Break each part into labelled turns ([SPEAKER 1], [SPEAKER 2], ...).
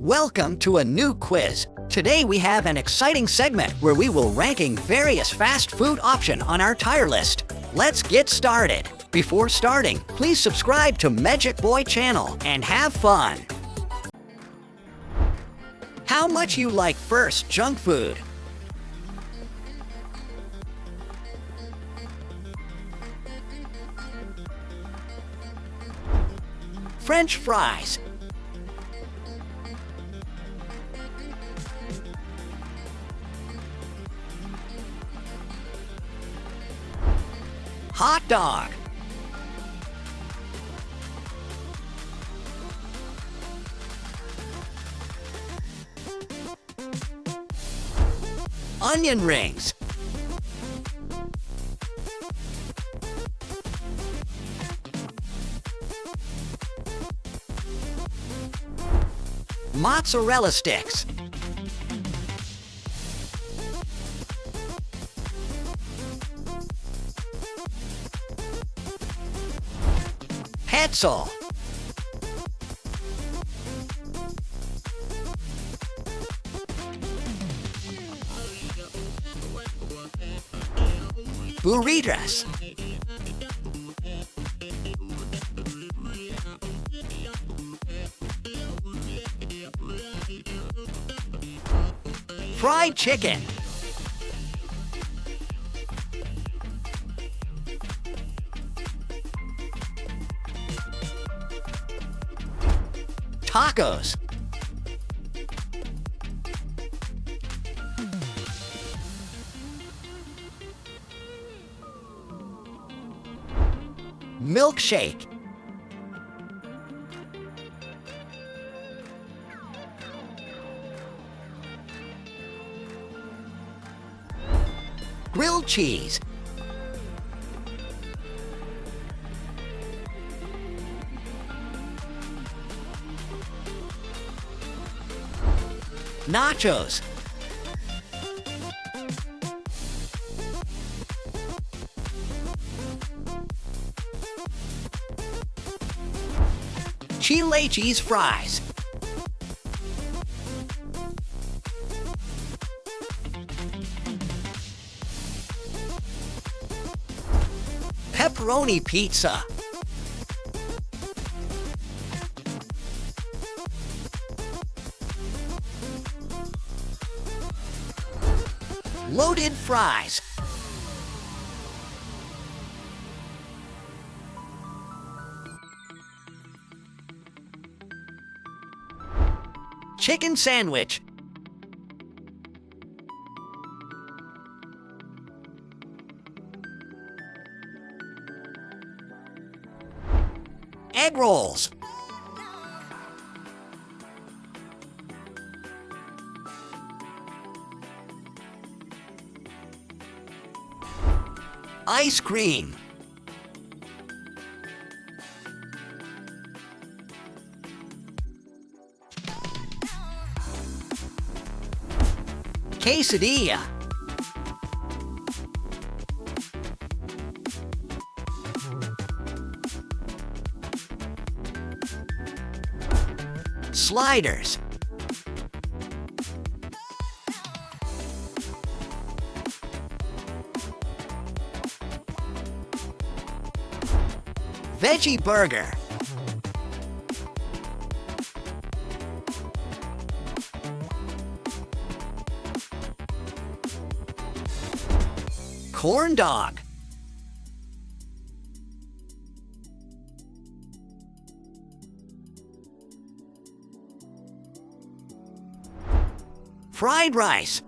[SPEAKER 1] Welcome to a new quiz. Today we have an exciting segment where we will ranking various fast food options on our tier list. Let's get started. Before starting, please subscribe to MegicBoy channel and have fun. How much you like first junk food? French fries, hot dog, onion rings, mozzarella sticks, pretzel, burritos, fried chicken, tacos, milkshake, grilled cheese, nachos, chile cheese fries, pepperoni pizza, loaded fries, chicken sandwich, egg rolls, ice cream, quesadilla, sliders, veggie burger, corn dog, fried rice,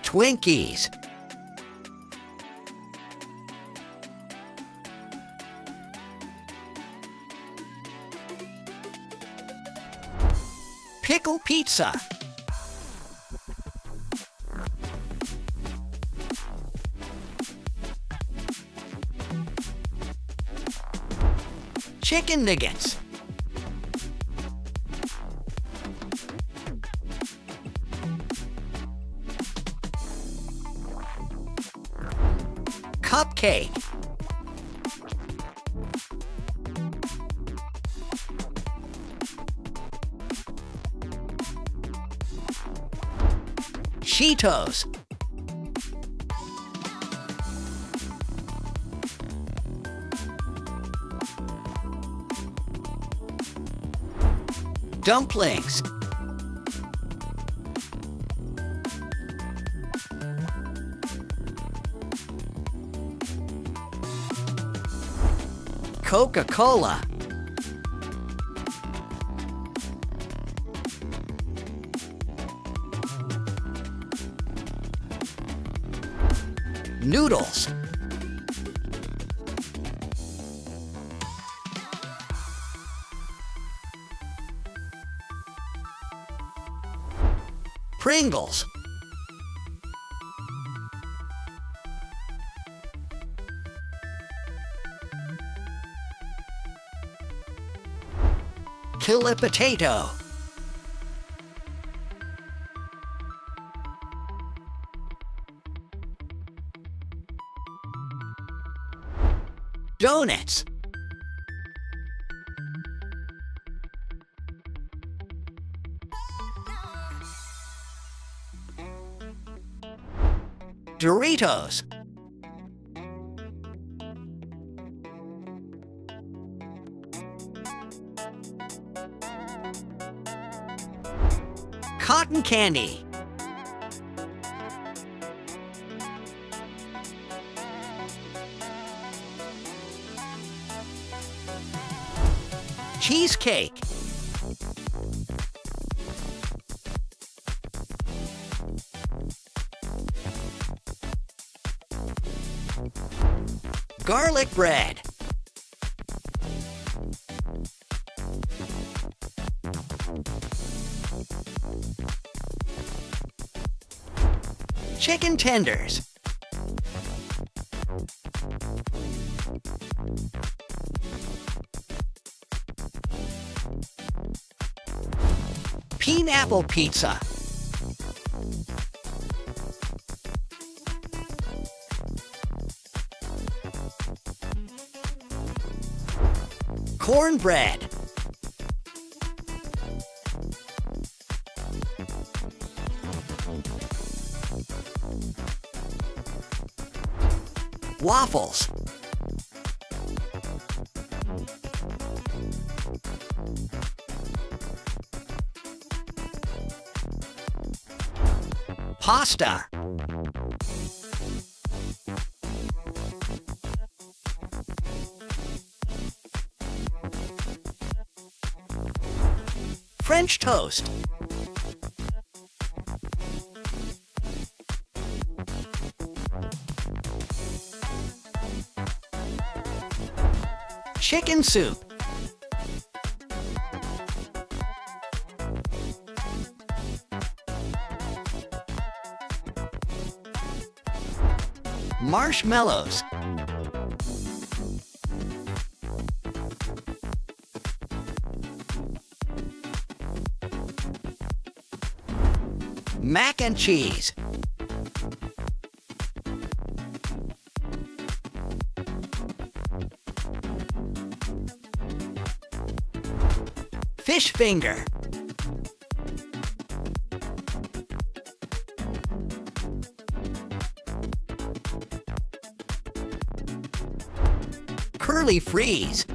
[SPEAKER 1] Twinkies, pickle pizza, chicken nuggets, Cupcake. Cheetos. Dumplings. Coca-Cola. Noodles. Pringles. Kill a potato. Donuts. Doritos. Cotton candy. Cheesecake. Garlic bread. Chicken tenders. Pineapple pizza. Cornbread. Waffles. Pasta. French toast. Chicken soup. Marshmallows. Mac and cheese. Fish finger. Curly freeze.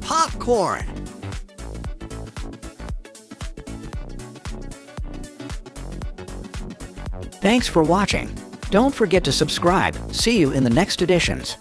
[SPEAKER 1] Popcorn. Thanks for watching. Don't forget to subscribe. See you in the next editions.